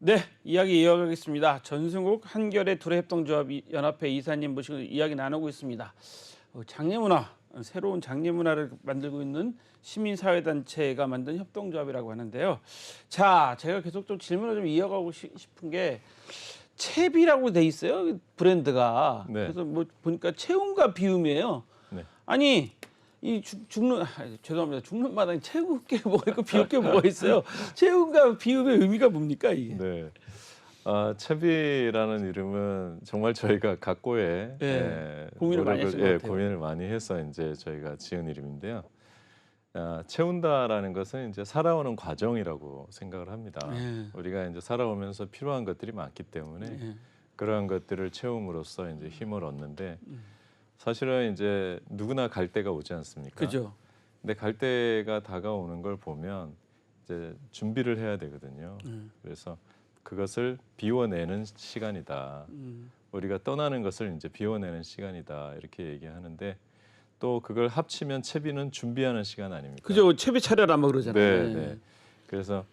네, 이야기 이어가겠습니다. 전승욱 한겨레 두레협동조합 연합회 이사님 모시고 이야기 나누고 있습니다. 장례문화, 새로운 장례문화를 만들고 있는 시민사회단체가 만든 협동조합이라고 하는데요. 자, 제가 계속 좀 질문을 좀 이어가고 싶은 게 채비라고 돼 있어요, 브랜드가. 네. 그래서 뭐 보니까 채움과 비움이에요. 네. 아니 이 죽는 죄송합니다. 죽는 마당에 채울 게 뭐가 있고 비울 게 뭐가 있어요. 채움과 비움의 의미가 뭡니까 이게? 네. 채비라는 이름은 정말 저희가 각고의 고민을 많이 하신 것 같아요. 고민을 많이 해서 이제 저희가 지은 이름인데요. 채운다라는 것은 이제 살아오는 과정이라고 생각을 합니다. 예. 우리가 이제 살아오면서 필요한 것들이 많기 때문에 예. 그러한 것들을 채움으로써 이제 힘을 얻는데 사실은 이제 누구나 갈 때가 오지 않습니까? 그죠. 근데 갈 때가 다가오는 걸 보면 이제 준비를 해야 되거든요. 그래서 그것을 비워내는 시간이다. 우리가 떠나는 것을 이제 비워내는 시간이다. 이렇게 얘기하는데 또 그걸 합치면 채비는 준비하는 시간 아닙니까? 그죠. 채비 차려라 뭐 그러잖아요. 네, 네. 그래서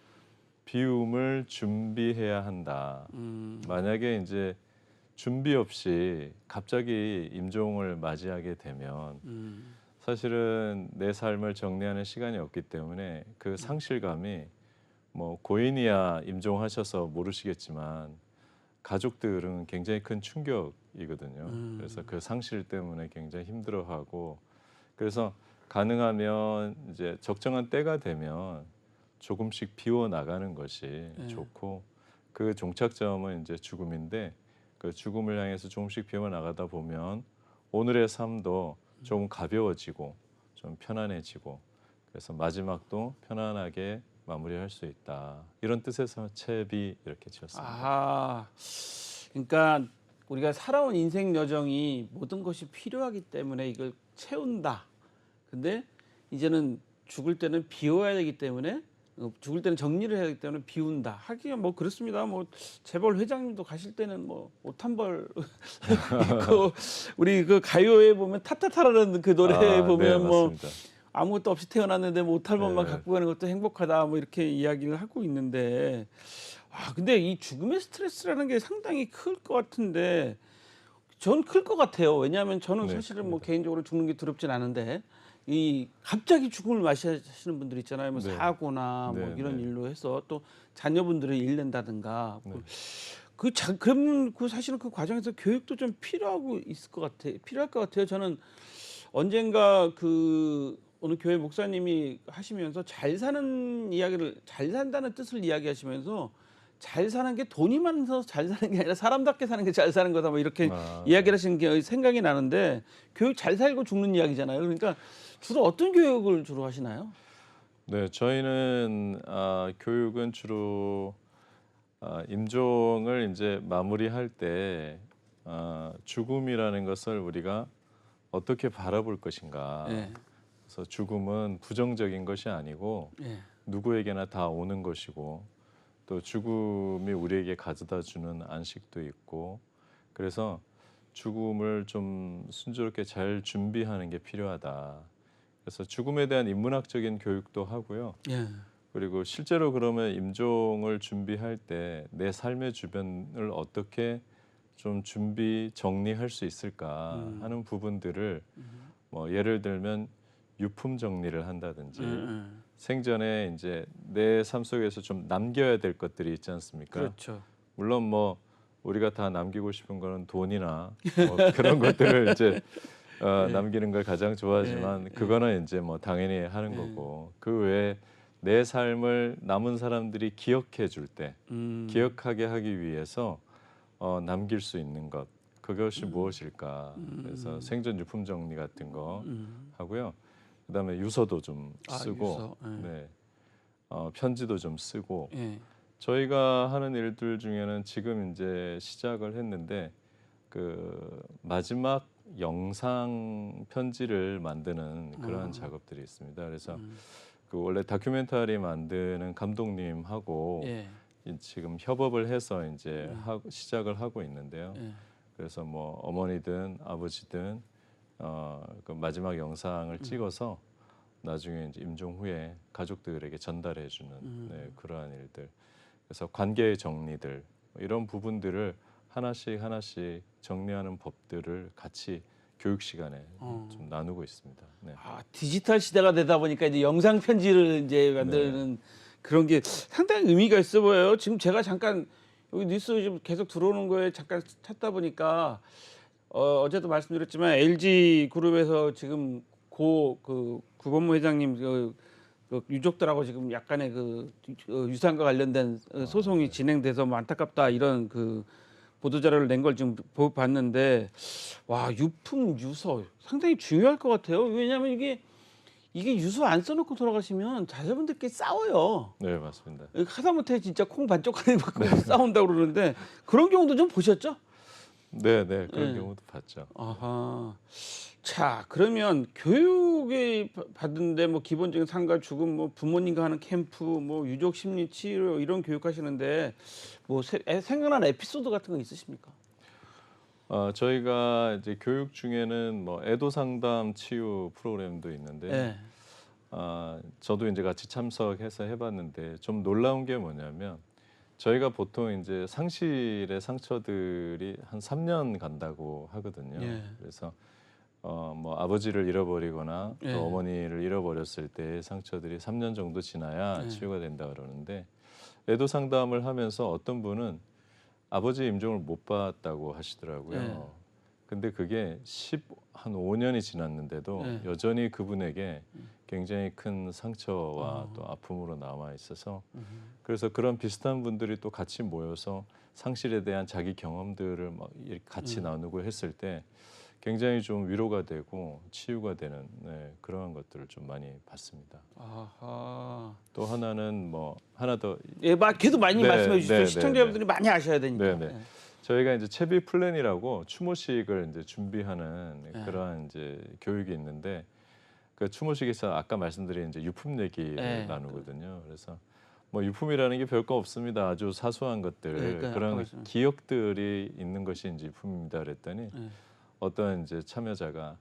비움을 준비해야 한다. 만약에 이제 준비 없이 갑자기 임종을 맞이하게 되면 사실은 내 삶을 정리하는 시간이 없기 때문에 그 상실감이 뭐 고인이야 임종하셔서 모르시겠지만 가족들은 굉장히 큰 충격이거든요. 그래서 그 상실 때문에 굉장히 힘들어하고 그래서 가능하면 이제 적정한 때가 되면 조금씩 비워 나가는 것이 좋고 그 종착점은 이제 죽음인데 그 죽음을 향해서 조금씩 비워 나가다 보면 오늘의 삶도 조금 가벼워지고 좀 편안해지고 그래서 마지막도 편안하게 마무리할 수 있다. 이런 뜻에서 채비 이렇게 지었습니다. 아, 그러니까 우리가 살아온 인생 여정이 모든 것이 필요하기 때문에 이걸 채운다. 근데 이제는 죽을 때는 비워야 되기 때문에 죽을 때는 정리를 해야 되기 때문에 비운다. 하기가 뭐 그렇습니다. 뭐 재벌 회장님도 가실 때는 뭐 옷 한 벌 입고 우리 그 가요에 보면 타타타라는 그 노래에 보면 네, 뭐 맞습니다. 아무것도 없이 태어났는데 뭐 옷 한 번만 네. 갖고 가는 것도 행복하다 뭐 이렇게 이야기를 하고 있는데 근데 이 죽음의 스트레스라는 게 상당히 클 것 같은데 전 클 것 같아요. 왜냐하면 저는 네, 사실은 뭐 큽니다. 개인적으로 죽는 게 두렵진 않은데 이 갑자기 죽음을 맞이하시는 분들 있잖아요. 뭐 네. 사고나 뭐 네, 이런 네. 일로 해서 또 자녀분들을 잃는다든가 네. 그러면 그 사실은 그 과정에서 교육도 좀 필요할 것 같아요. 저는 언젠가 그 어느 교회 목사님이 하시면서 잘 산다는 뜻을 이야기하시면서 잘 사는 게 돈이 많아서 잘 사는 게 아니라 사람답게 사는 게 잘 사는 거다 뭐 이렇게 이야기를 하시는 게 생각이 나는데 교육 잘 살고 죽는 이야기잖아요. 그러니까 주로 어떤 교육을 주로 하시나요? 네, 저희는 교육은 주로 임종을 이제 마무리할 때 죽음이라는 것을 우리가 어떻게 바라볼 것인가. 예. 그래서 죽음은 부정적인 것이 아니고 예. 누구에게나 다 오는 것이고 또 죽음이 우리에게 가져다 주는 안식도 있고 그래서 죽음을 좀 순조롭게 잘 준비하는 게 필요하다. 그래서 죽음에 대한 인문학적인 교육도 하고요. 예. 그리고 실제로 그러면 임종을 준비할 때 내 삶의 주변을 어떻게 좀 정리할 수 있을까 하는 부분들을 뭐 예를 들면 유품 정리를 한다든지 생전에 이제 내 삶 속에서 좀 남겨야 될 것들이 있지 않습니까? 그렇죠. 물론 뭐 우리가 다 남기고 싶은 거는 돈이나 뭐 그런 것들을 이제 남기는 걸 가장 좋아하지만 그거는 이제 뭐 당연히 하는 거고 그 외에 내 삶을 남은 사람들이 기억해 줄 때 기억하게 하기 위해서 남길 수 있는 것 그것이 무엇일까? 그래서 생전 유품 정리 같은 거 하고요. 그다음에 유서도 좀 쓰고, 유서. 예. 네, 편지도 좀 쓰고. 예. 저희가 하는 일들 중에는 지금 이제 시작을 했는데 그 마지막 영상 편지를 만드는 그러한 작업들이 있습니다. 그래서 그 원래 다큐멘터리 만드는 감독님하고 예. 지금 협업을 해서 이제 시작을 하고 있는데요. 예. 그래서 뭐 어머니든 아버지든 그 마지막 영상을 찍어서 나중에 이제 임종 후에 가족들에게 전달해주는 네, 그러한 일들. 그래서 관계의 정리들 이런 부분들을 하나씩 하나씩 정리하는 법들을 같이 교육 시간에 좀 나누고 있습니다. 네. 아, 디지털 시대가 되다 보니까 이제 영상 편지를 이제 만드는 그런 게 상당히 의미가 있어 보여요. 지금 제가 잠깐 여기 뉴스 좀 계속 들어오는 거에 잠깐 찾다 보니까 어제도 말씀드렸지만 LG 그룹에서 지금 그 구본무 회장님 그 유족들하고 지금 약간의 유산과 관련된 소송이 진행돼서 뭐 안타깝다 이런 그 보도 자료를 낸 걸 지금 봤는데 와 유품 유서 상당히 중요할 것 같아요. 왜냐하면 이게 유서 안 써놓고 돌아가시면 자녀분들끼리 싸워요. 네, 맞습니다. 하다못해 진짜 콩 반쪽 하나 갖고 싸운다고 그러는데 그런 경우도 좀 보셨죠? 네, 네, 그런 네. 경우도 봤죠. 아하. 자, 그러면 교육이 받는데 뭐 기본적인 상가 주금 뭐 부모님과 하는 캠프 뭐 유족 심리 치료 이런 교육하시는데 뭐 생각나는 에피소드 같은 거 있으십니까? 저희가 이제 교육 중에는 뭐 애도 상담 치유 프로그램도 있는데 네. 저도 이제 같이 참석해서 해봤는데 좀 놀라운 게 뭐냐면 저희가 보통 이제 상실의 상처들이 한 3년 간다고 하거든요. 예. 그래서 뭐 아버지를 잃어버리거나 예. 또 어머니를 잃어버렸을 때 상처들이 3년 정도 지나야 예. 치유가 된다 그러는데 애도 상담을 하면서 어떤 분은 아버지 임종을 못 받았다고 하시더라고요. 예. 근데 그게 한 5년이 지났는데도 예. 여전히 그분에게 굉장히 큰 상처와 또 아픔으로 남아 있어서 그래서 그런 비슷한 분들이 또 같이 모여서 상실에 대한 자기 경험들을 막 이렇게 같이 나누고 했을 때 굉장히 좀 위로가 되고 치유가 되는 그러한 것들을 좀 많이 봤습니다. 아하. 또 하나는 뭐 하나 더 예, 계속 많이 네, 말씀해 주십시오. 네, 시청자분들이 많이 아셔야 되니까. 네, 네. 저희가 이제 채비 플랜이라고 추모식을 이제 준비하는 네. 그러한 이제 교육이 있는데 그 추모식에서 아까 말씀드린 이제 유품 얘기를 네. 나누거든요. 그래서 뭐 유품이라는 게 별거 없습니다. 아주 사소한 것들 그러니까 아까 그런 말씀- 기억들이 있는 것이 이제 유품입니다. 그랬더니 어떤 이제 참여자가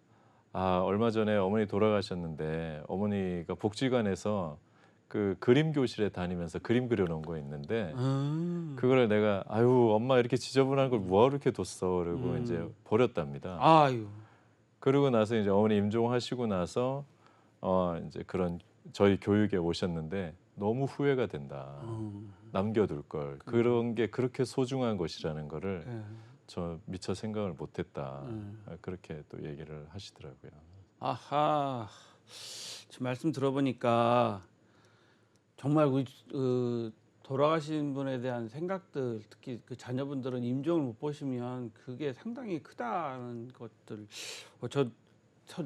얼마 전에 어머니 돌아가셨는데 어머니가 복지관에서 그 그림 교실에 다니면서 그림 그려놓은 거 있는데 그거를 내가 아유 엄마 이렇게 지저분한 걸 뭐하러 이렇게 뒀어 그러고 이제 버렸답니다. 아유. 그러고 나서 이제 어머니 임종하시고 나서 이제 그런 저희 교육에 오셨는데 너무 후회가 된다. 남겨둘 걸 그런 게 그렇게 소중한 것이라는 거를 예. 저 미처 생각을 못했다. 그렇게 또 얘기를 하시더라고요. 아하. 지금 말씀 들어보니까 정말 돌아가신 분에 대한 생각들, 특히 그 자녀분들은 임종을 못 보시면 그게 상당히 크다는 것들.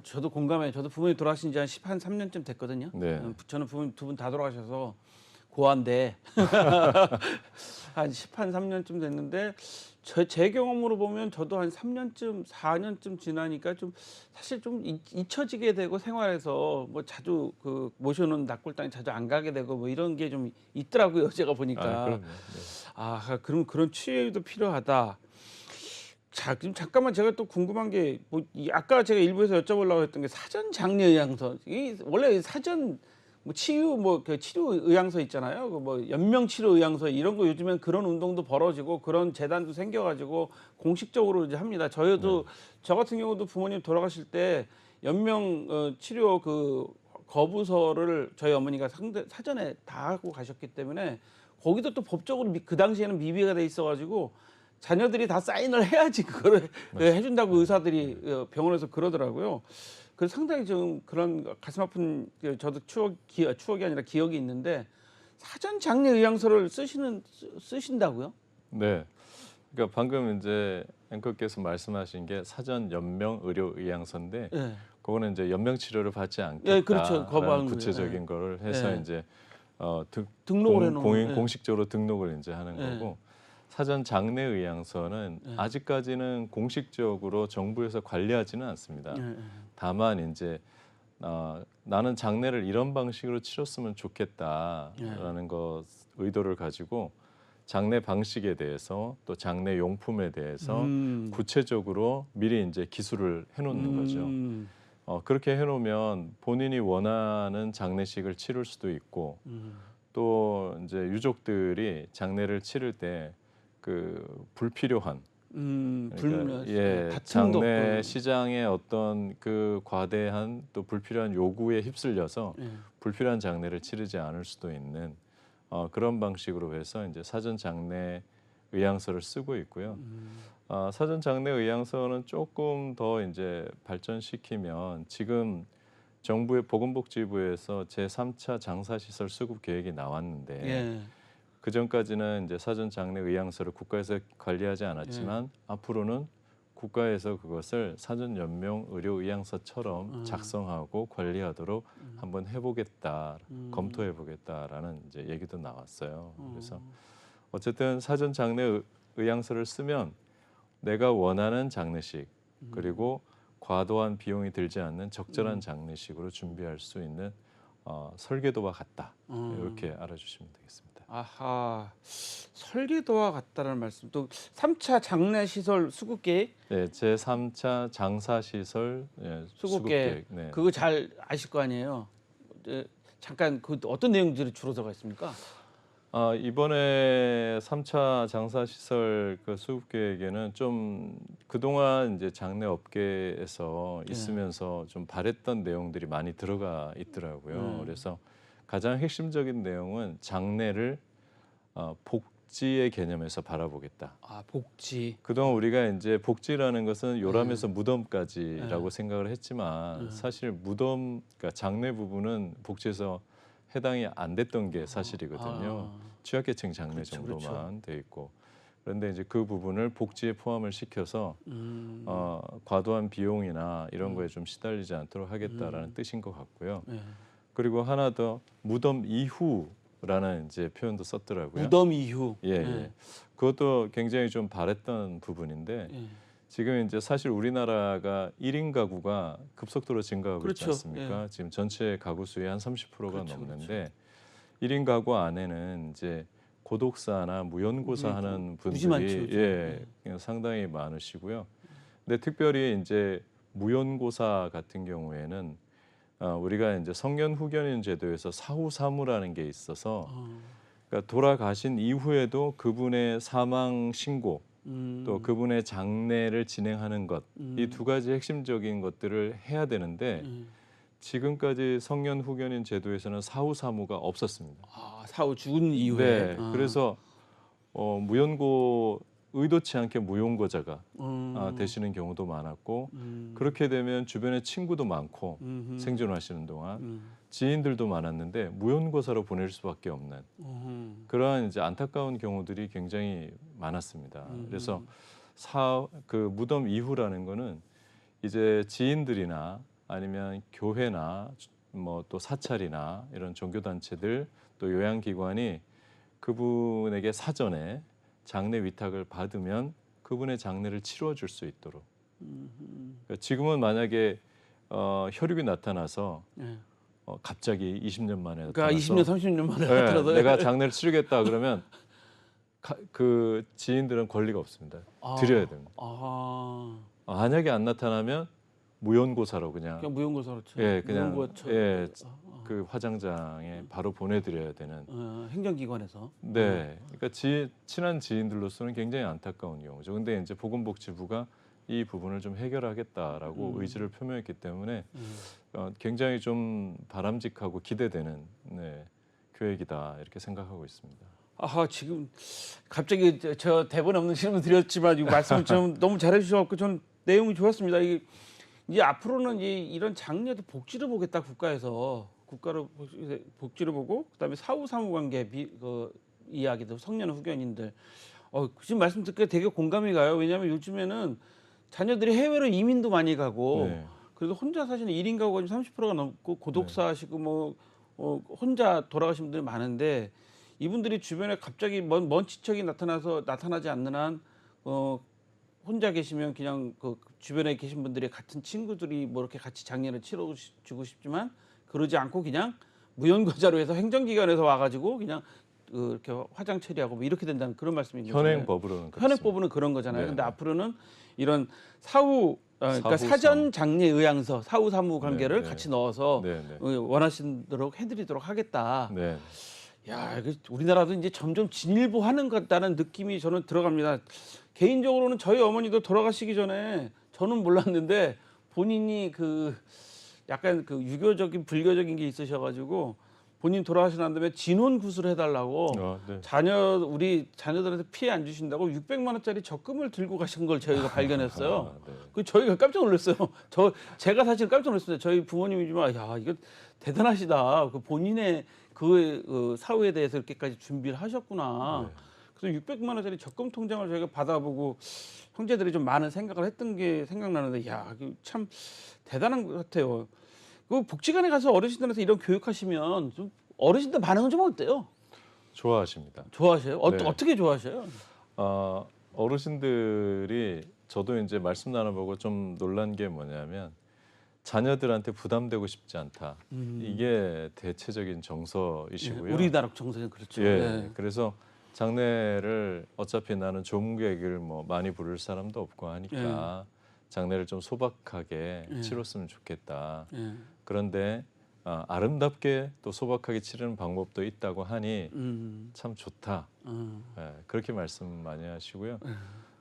저도 공감해요. 저도 부모님 돌아가신 지 한 3년쯤 됐거든요. 네. 저는 부모님 두 분 다 돌아가셔서 고아인데 한 3년쯤 됐는데 제 경험으로 보면 저도 한 3년쯤 4년쯤 지나니까 좀 사실 좀 잊혀지게 되고 생활에서 뭐 자주 그 모셔놓은 납골당에 자주 안 가게 되고 뭐 이런 게 좀 있더라고요. 제가 보니까 그럼요. 네. 그럼 그런 치유도 필요하다. 자, 지금 잠깐만 제가 또 궁금한 게 뭐 아까 제가 일부에서 여쭤보려고 했던 게 사전 장례 의향서. 원래 사전 뭐 치유 그 치료 의향서 있잖아요. 그 뭐 연명 치료 의향서 이런 거 요즘엔 그런 운동도 벌어지고 그런 재단도 생겨가지고 공식적으로 이제 합니다. 저희도 저 같은 경우도 부모님 돌아가실 때 연명 치료 그 거부서를 저희 어머니가 사전에 다 하고 가셨기 때문에 거기도 또 법적으로 그 당시에는 미비가 돼 있어가지고 자녀들이 다 사인을 해야지 그거를 해준다고 의사들이 병원에서 그러더라고요. 그래서 상당히 좀 그런 가슴 아픈 저도 추억이 아니라 기억이 있는데 사전 장례 의향서를 쓰신다고요? 네. 그러니까 방금 이제 앵커께서 말씀하신 게 사전 연명 의료 의향서인데 예. 그거는 이제 연명 치료를 받지 예, 않겠다라는 그렇죠. 거부하는 구체적인 거를 해서 예. 이제 등록을 해놓은 예. 공식적으로 등록을 이제 하는 예. 거고 사전 장례 의향서는 아직까지는 공식적으로 정부에서 관리하지는 않습니다. 예. 다만 이제 나는 장례를 이런 방식으로 치렀으면 좋겠다라는 것 의도를 가지고 장례 방식에 대해서 또 장례 용품에 대해서 구체적으로 미리 이제 기술을 해놓는 거죠. 그렇게 해놓으면 본인이 원하는 장례식을 치를 수도 있고 또 이제 이제 유족들이 장례를 치를 때 그 불필요한 그러니까 다툼도 장례 없고. 시장의 어떤 그 과대한 또 불필요한 요구에 휩쓸려서 예. 불필요한 장례를 치르지 않을 수도 있는 그런 방식으로 해서 이제 사전 장례 의향서를 쓰고 있고요. 사전 장례 의향서는 조금 더 이제 발전시키면 지금 정부의 보건복지부에서 제3차 장사시설 수급 계획이 나왔는데 예. 그 전까지는 이제 사전 장례 의향서를 국가에서 관리하지 않았지만 앞으로는 국가에서 그것을 사전 연명 의료 의향서처럼 작성하고 관리하도록 한번 해보겠다, 검토해보겠다라는 이제 얘기도 나왔어요. 그래서 어쨌든 사전 장례 의향서를 쓰면 내가 원하는 장례식 그리고 과도한 비용이 들지 않는 적절한 장례식으로 준비할 수 있는 설계도와 같다 이렇게 알아주시면 되겠습니다. 아하, 설계도와 같다는 말씀. 또 3차 장례 시설 수급 계획, 네, 제 3차 장사 시설 수급 계획. 네. 그거 잘 아실 거 아니에요. 잠깐 그 어떤 내용들이 주로 들어가 있습니까? 이번에 3차 장사 시설 그 수급 계획에는 좀 그동안 이제 장례 업계에서 있으면서 좀 바랬던 내용들이 많이 들어가 있더라고요. 그래서 가장 핵심적인 내용은 장례를 복지의 개념에서 바라보겠다. 아, 복지. 그동안 우리가 이제 복지라는 것은 요람에서 무덤까지라고 생각을 했지만 사실 무덤, 그러니까 장례 부분은 복지에서 해당이 안 됐던 게 사실이거든요. 취약계층 장례 그렇죠, 정도만 돼 있고 그런데 이제 그 부분을 복지에 포함을 시켜서 과도한 비용이나 이런 거에 좀 시달리지 않도록 하겠다라는 뜻인 것 같고요. 그리고 하나 더 무덤 이후라는 이제 표현도 썼더라고요. 무덤 이후. 예. 그것도 굉장히 좀 바랬던 부분인데 지금 이제 사실 우리나라가 1인 가구가 급속도로 증가하고 그렇죠. 있지 않습니까? 지금 전체 가구 수의 한 30%가 그렇죠, 넘는데 1인 가구 안에는 이제 고독사나 무연고사 하는 무지 많죠, 분들이 요즘. 그냥 상당히 많으시고요. 근데 특별히 이제 무연고사 같은 경우에는 우리가 이제 성년 후견인 제도에서 사후사무라는 게 있어서 그러니까 돌아가신 이후에도 그분의 사망 신고 또 그분의 장례를 진행하는 것 이 두 가지 핵심적인 것들을 해야 되는데 지금까지 성년 후견인 제도에서는 사후사무가 없었습니다. 아, 사후 죽은 이후에. 네, 그래서 의도치 않게 무용고자가 되시는 경우도 많았고 그렇게 되면 주변에 친구도 많고 생존하시는 동안 지인들도 많았는데 무연고사로 보낼 수밖에 없는 그러한 이제 안타까운 경우들이 굉장히 많았습니다. 그래서 그 무덤 이후라는 거는 이제 지인들이나 아니면 교회나 뭐 또 사찰이나 이런 종교 단체들 또 요양기관이 그분에게 사전에 장례 위탁을 받으면 그분의 장례를 치러줄 수 있도록. 그러니까 지금은 만약에 혈육이 나타나서 갑자기 20년 만에 그러니까 나타나서 20년, 30년 만에 나타나서 내가 장례를 치르겠다 그러면 그 지인들은 권리가 없습니다. 드려야 됩니다. 만약에 안 나타나면 무연고사로 그냥 무용고사로 쳐. 그냥 무용고 그 화장장에 바로 보내드려야 되는. 행정기관에서. 네, 그러니까 친한 지인들로서는 굉장히 안타까운 경우죠. 근데 이제 보건복지부가 이 부분을 좀 해결하겠다라고 의지를 표명했기 때문에 굉장히 좀 바람직하고 기대되는 계획이다 이렇게 생각하고 있습니다. 아하, 지금 갑자기 저 대본 없는 질문 드렸지만 이 말씀을 좀 너무 잘해주셔서 저는 내용이 좋았습니다. 이제 앞으로는 이런 장례도 복지를 보겠다 국가에서 복지를 보고 그다음에 사후사무관계 이야기도 성년 후견인들 지금 말씀 듣기에 되게 공감이 가요. 왜냐하면 요즘에는 자녀들이 해외로 이민도 많이 가고 그래서 혼자 사시는 1인 가구가 30%가 넘고 고독사하시고 뭐 혼자 돌아가신 분들이 많은데 이분들이 주변에 갑자기 먼 친척이 나타나지 않는 한 혼자 계시면 그냥 그 주변에 계신 분들이 같은 친구들이 뭐 이렇게 같이 장례를 치러주고 싶지만 그러지 않고 그냥 무연고자로 해서 행정기관에서 와가지고 그냥 이렇게 화장 처리하고 뭐 이렇게 된다는 그런 말씀인 거죠. 현행법으로는 현행법으로는 그런 거잖아요. 근데 앞으로는 이런 그러니까 사후사무. 사전 장례 의향서, 사후사무 관계를 같이 넣어서 네. 원하신 대로 해드리도록 하겠다. 네. 야, 우리나라도 이제 점점 진일보하는 것 같다는 느낌이 저는 들어갑니다. 개인적으로는 저희 어머니도 돌아가시기 전에 저는 몰랐는데 본인이 그 약간 그 유교적인 불교적인 게 있으셔가지고 본인 돌아가시고 난 다음에 진혼구슬 해달라고 네. 우리 자녀들한테 피해 안 주신다고 600만 원짜리 적금을 들고 가신 걸 저희가 발견했어요. 네. 그 저희가 깜짝 놀랐어요. 제가 사실 깜짝 놀랐습니다. 저희 부모님이지만 야 이거 대단하시다. 그 본인의 그 사후에 대해서 이렇게까지 준비를 하셨구나. 네. 그래서 600만 원짜리 적금 통장을 저희가 받아보고 형제들이 좀 많은 생각을 했던 게 생각나는데 야, 참 대단한 것 같아요. 그 복지관에 가서 어르신들한테 이런 교육하시면 좀 어르신들 반응은 좀 어때요? 좋아하십니다. 좋아하셔요? 네. 어떻게 좋아하셔요? 어르신들이 저도 이제 말씀 나눠보고 좀 놀란 게 뭐냐면 자녀들한테 부담되고 싶지 않다. 이게 대체적인 정서이시고요. 우리나라 정서는 그렇죠. 예. 네. 그래서 장례를 어차피 나는 조문객을 뭐 많이 부를 사람도 없고 하니까 장례를 좀 소박하게 치렀으면 좋겠다. 예. 그런데 아름답게 또 소박하게 치르는 방법도 있다고 하니 참 좋다. 예, 그렇게 말씀 많이 하시고요.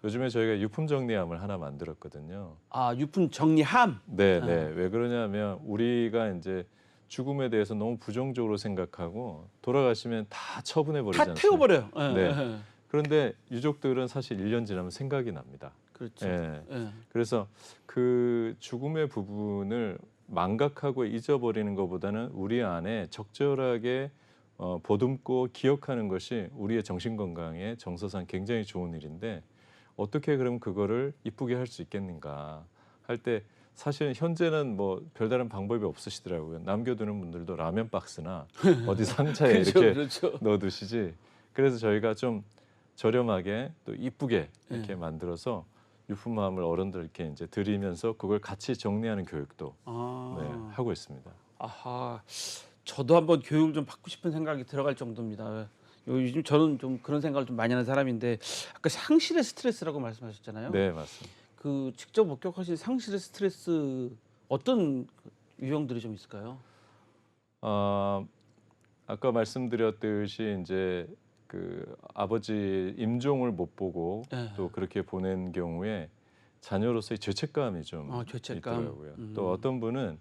요즘에 저희가 유품 정리함을 하나 만들었거든요. 아, 유품 정리함. 네, 네. 왜 그러냐면 우리가 이제 죽음에 대해서 너무 부정적으로 생각하고 돌아가시면 다 처분해 버리지 다 않습니까? 태워버려요. 예, 네. 예. 그런데 유족들은 사실 1년 지나면 생각이 납니다. 그렇죠. 예. 예. 그래서 그 죽음의 부분을 망각하고 잊어버리는 것보다는 우리 안에 적절하게 보듬고 기억하는 것이 우리의 정신 건강에 정서상 굉장히 좋은 일인데 어떻게 그럼 그거를 이쁘게 할 수 있겠는가 할 때 사실 현재는 뭐 별다른 방법이 없으시더라고요. 남겨두는 분들도 라면 박스나 어디 상자에 그렇죠, 이렇게 그렇죠. 넣어두시지. 그래서 저희가 좀 저렴하게 또 이쁘게 이렇게 예. 만들어서 유품함을 어른들께 이제 드리면서 그걸 같이 정리하는 교육도 아. 네, 하고 있습니다. 아하, 저도 한번 교육을 좀 받고 싶은 생각이 들어갈 정도입니다. 요즘 저는 좀 그런 생각을 좀 많이 하는 사람인데 아까 상실의 스트레스라고 말씀하셨잖아요. 네, 맞습니다. 그 직접 목격하신 상실의 스트레스 어떤 유형들이 좀 있을까요? 아, 아까 말씀드렸듯이 이제 그 아버지 임종을 못 보고 예. 또 그렇게 보낸 경우에 자녀로서의 죄책감이 좀 죄책감. 있더라고요. 또 어떤 분은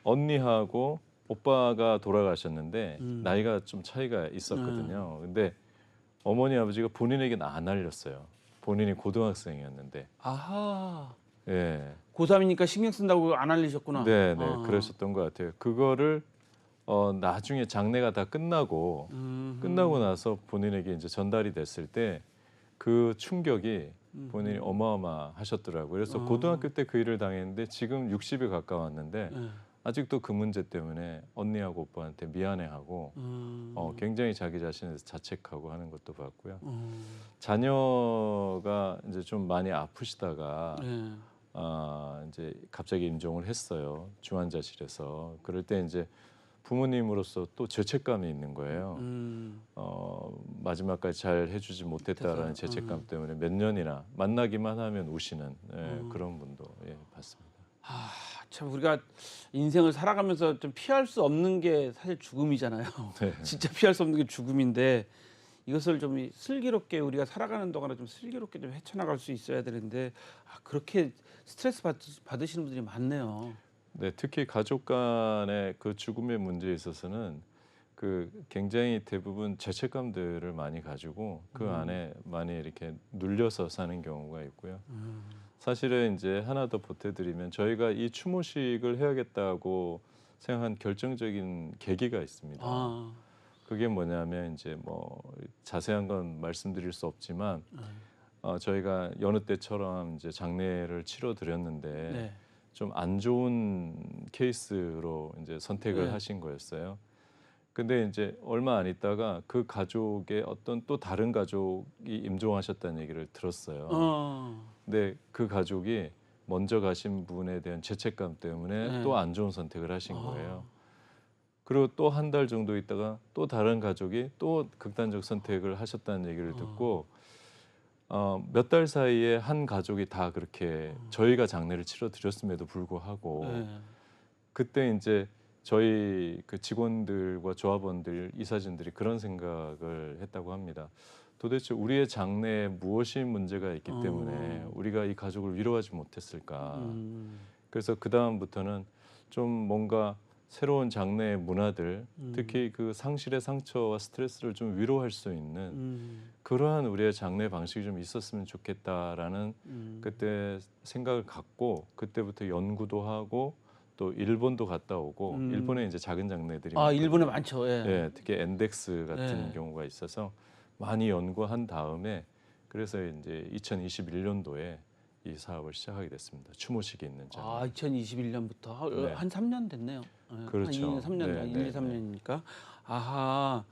언니하고 오빠가 돌아가셨는데 나이가 좀 차이가 있었거든요. 근데 어머니 아버지가 본인에게는 안 알렸어요. 본인이 고등학생이었는데. 아하. 예. 고3이니까 신경 쓴다고 안 알리셨구나. 네, 네. 아. 그러셨던 것 같아요. 그거를 나중에 장례가 다 끝나고 나서 본인에게 이제 전달이 됐을 때 그 충격이 본인이 어마어마하셨더라고요. 그래서 고등학교 때 그 일을 당했는데 지금 60이 가까웠는데 예. 아직도 그 문제 때문에 언니하고 오빠한테 미안해하고 굉장히 자기 자신에 대해서 자책하고 하는 것도 봤고요. 자녀가 이제 좀 많이 아프시다가 예. 이제 갑자기 임종을 했어요. 중환자실에서. 그럴 때 이제 부모님으로서 또 죄책감이 있는 거예요. 마지막까지 잘 해주지 못했다라는 죄책감 때문에 몇 년이나 만나기만 하면 우시는 그런 분도 봤습니다. 아, 참 우리가 인생을 살아가면서 좀 피할 수 없는 게 사실 죽음이잖아요. 네. 진짜 피할 수 없는 게 죽음인데 이것을 좀 슬기롭게 우리가 살아가는 동안에 좀 슬기롭게 좀 헤쳐나갈 수 있어야 되는데 그렇게 스트레스 받으시는 분들이 많네요. 네, 특히 가족 간의 그 죽음의 문제에 있어서는 그 굉장히 대부분 죄책감들을 많이 가지고 그 안에 많이 이렇게 눌려서 사는 경우가 있고요. 사실은 이제 하나 더 보태드리면 저희가 이 추모식을 해야겠다고 생각한 결정적인 계기가 있습니다. 아. 그게 뭐냐면 이제 뭐 자세한 건 말씀드릴 수 없지만 저희가 여느 때처럼 이제 장례를 치러드렸는데 네. 좀 안 좋은 케이스로 이제 선택을 네. 하신 거였어요. 근데 이제 얼마 안 있다가 그 가족의 어떤 또 다른 가족이 임종하셨다는 얘기를 들었어요. 근데 그 가족이 먼저 가신 분에 대한 죄책감 때문에 네. 또 안 좋은 선택을 하신 거예요. 그리고 또 한 달 정도 있다가 또 다른 가족이 또 극단적 선택을 하셨다는 얘기를 듣고 몇 달 사이에 한 가족이 다 그렇게 저희가 장례를 치러 드렸음에도 불구하고 네. 그때 이제 저희 그 직원들과 조합원들, 이사진들이 그런 생각을 했다고 합니다. 도대체 우리의 장래에 무엇이 문제가 있기 때문에 우리가 이 가족을 위로하지 못했을까. 그래서 그 다음부터는 좀 뭔가 새로운 장래의 문화들, 특히 그 상실의 상처와 스트레스를 좀 위로할 수 있는 그러한 우리의 장래 방식이 좀 있었으면 좋겠다라는 그때 생각을 갖고 그때부터 연구도 하고 또 일본도 갔다 오고 일본에 이제 작은 장례들이 아, 일본에 많거든요. 많죠. 예. 예, 특히 엔덱스 같은 예. 경우가 있어서 많이 연구한 다음에 그래서 이제 2021년도에 이 사업을 시작하게 됐습니다. 추모식이 있는 장례. 아, 2021년부터 네. 한 3년 됐네요. 예, 그렇죠. 한 2년, 3년, 네, 1, 네, 2, 3년이니까. 아하.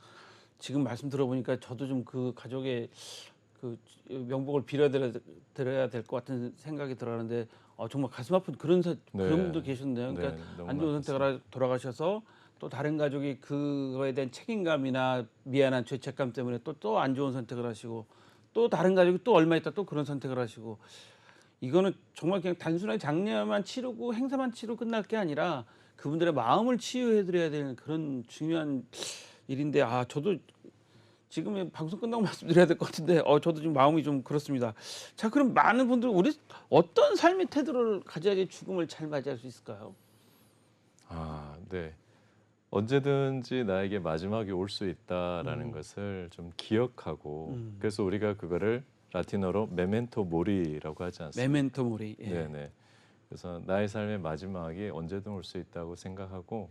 지금 말씀 들어보니까 저도 좀 그 가족의 그 명복을 빌어드려야 될 것 같은 생각이 들어가는데 정말 가슴 아픈 그런 네. 그런 분도 계셨네요. 그러니까 네, 너무 안 좋은 많습니다. 선택을 돌아가셔서 또 다른 가족이 그거에 대한 책임감이나 미안한 죄책감 때문에 또 안 좋은 선택을 하시고 또 다른 가족이 또 얼마 있다 또 그런 선택을 하시고 이거는 정말 그냥 단순하게 장례만 치르고 행사만 치르고 끝날 게 아니라 그분들의 마음을 치유해드려야 되는 그런 중요한 일인데 저도 지금 방송 끝나고 말씀드려야 될 것 같은데 저도 지금 마음이 좀 그렇습니다. 자, 그럼 많은 분들 우리 어떤 삶의 태도를 가져야지 죽음을 잘 맞이할 수 있을까요? 아, 네. 언제든지 나에게 마지막이 올 수 있다라는 것을 좀 기억하고 그래서 우리가 그거를 라틴어로 메멘토 모리라고 하지 않습니까? 메멘토 모리. 예. 네네. 그래서 나의 삶의 마지막이 언제든 올 수 있다고 생각하고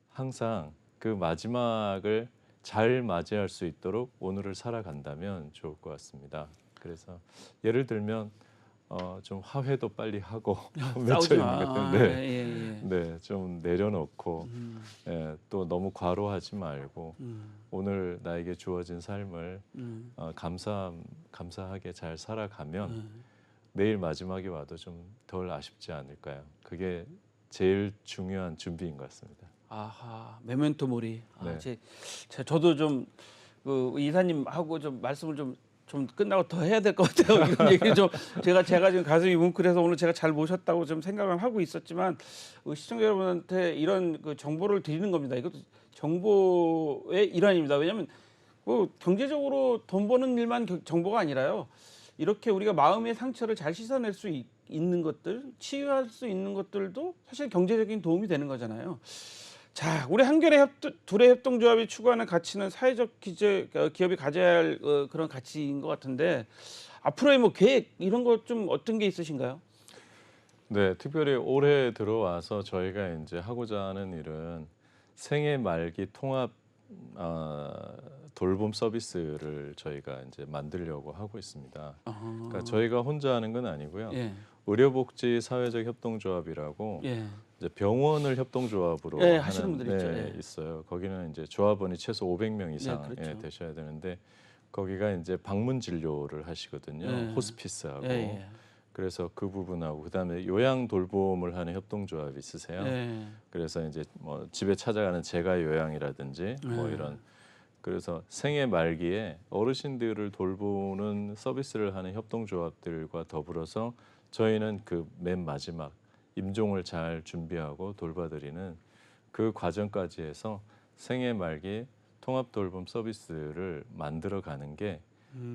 항상 그 마지막을 잘 맞이할 수 있도록 오늘을 살아간다면 좋을 것 같습니다. 그래서 예를 들면 좀 화해도 빨리 하고 맺혀 싸우지 있는 마. 것들, 예, 예, 예. 네, 좀 내려놓고 예, 또 너무 과로하지 말고 오늘 나에게 주어진 삶을 감사하게 잘 살아가면 내일 마지막이 와도 좀 덜 아쉽지 않을까요? 그게 제일 중요한 준비인 것 같습니다. 아하, 메멘토 모리. 네. 저도 좀 그 이사님하고 좀 말씀을 좀 끝나고 더 해야 될 것 같아요. 이런 얘기 좀 제가 지금 가슴이 뭉클해서 오늘 제가 잘 모셨다고 좀 생각을 하고 있었지만 시청자 여러분한테 이런 그 정보를 드리는 겁니다. 이것도 정보의 일환입니다. 왜냐하면 뭐 경제적으로 돈 버는 일만 정보가 아니라요. 이렇게 우리가 마음의 상처를 잘 씻어낼 수 있는 것들, 치유할 수 있는 것들도 사실 경제적인 도움이 되는 거잖아요. 자, 우리 한겨레 둘의 협동조합이 추구하는 가치는 사회적 기업이 가져야 할 그런 가치인 것 같은데 앞으로의 뭐 계획 이런 것 좀 어떤 게 있으신가요? 네, 특별히 올해 들어와서 저희가 이제 하고자 하는 일은 생애 말기 통합 돌봄 서비스를 저희가 이제 만들려고 하고 있습니다. 그러니까 저희가 혼자 하는 건 아니고요. 예, 의료복지 사회적 협동조합이라고 예, 이제 병원을 협동조합으로 예, 하시는 분들 있죠. 네, 예. 있어요. 거기는 이제 조합원이 최소 500명 이상 네, 그렇죠. 되셔야 되는데 거기가 이제 방문 진료를 하시거든요. 예. 호스피스하고. 예, 예. 그래서 그 부분하고 그다음에 요양 돌봄을 하는 협동조합이 있으세요. 예. 그래서 이제 뭐 집에 찾아가는 재가 요양이라든지 뭐 이런 그래서 생애 말기에 어르신들을 돌보는 서비스를 하는 협동조합들과 더불어서 저희는 그 맨 마지막 임종을 잘 준비하고 돌봐드리는 그 과정까지 해서 생애 말기 통합 돌봄 서비스를 만들어가는 게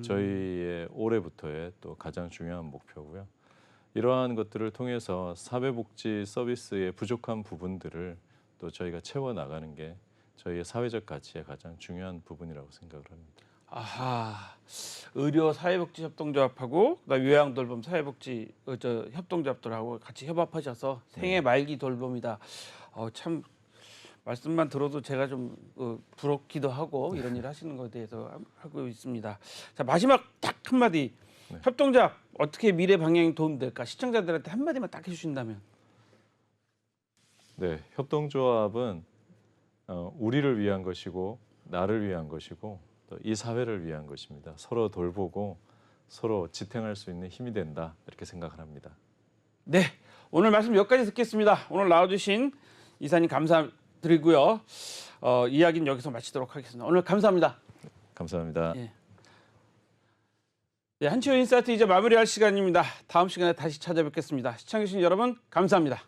저희의 올해부터의 또 가장 중요한 목표고요. 이러한 것들을 통해서 사회복지 서비스의 부족한 부분들을 또 저희가 채워 나가는 게 저희의 사회적 가치의 가장 중요한 부분이라고 생각을 합니다. 아하, 의료 사회복지 협동조합하고 그다음 요양돌봄 사회복지 협동조합들하고 같이 협업하셔서 생애 말기 돌봄이다. 참 말씀만 들어도 제가 좀 부럽기도 하고 이런 일 하시는 것에 대해서 하고 있습니다. 자, 마지막 딱 한마디. 협동조합 어떻게 미래 방향이 도움될까? 시청자들한테 한마디만 딱 해주신다면. 네, 협동조합은 우리를 위한 것이고 나를 위한 것이고 또 이 사회를 위한 것입니다. 서로 돌보고 서로 지탱할 수 있는 힘이 된다 이렇게 생각을 합니다. 네, 오늘 말씀 여기까지 듣겠습니다. 오늘 나와주신 이사님 감사드리고요. 이야기는 여기서 마치도록 하겠습니다. 오늘 감사합니다. 감사합니다. 예. 네, 한치호 인사이트 이제 마무리할 시간입니다. 다음 시간에 다시 찾아뵙겠습니다. 시청해주신 여러분 감사합니다.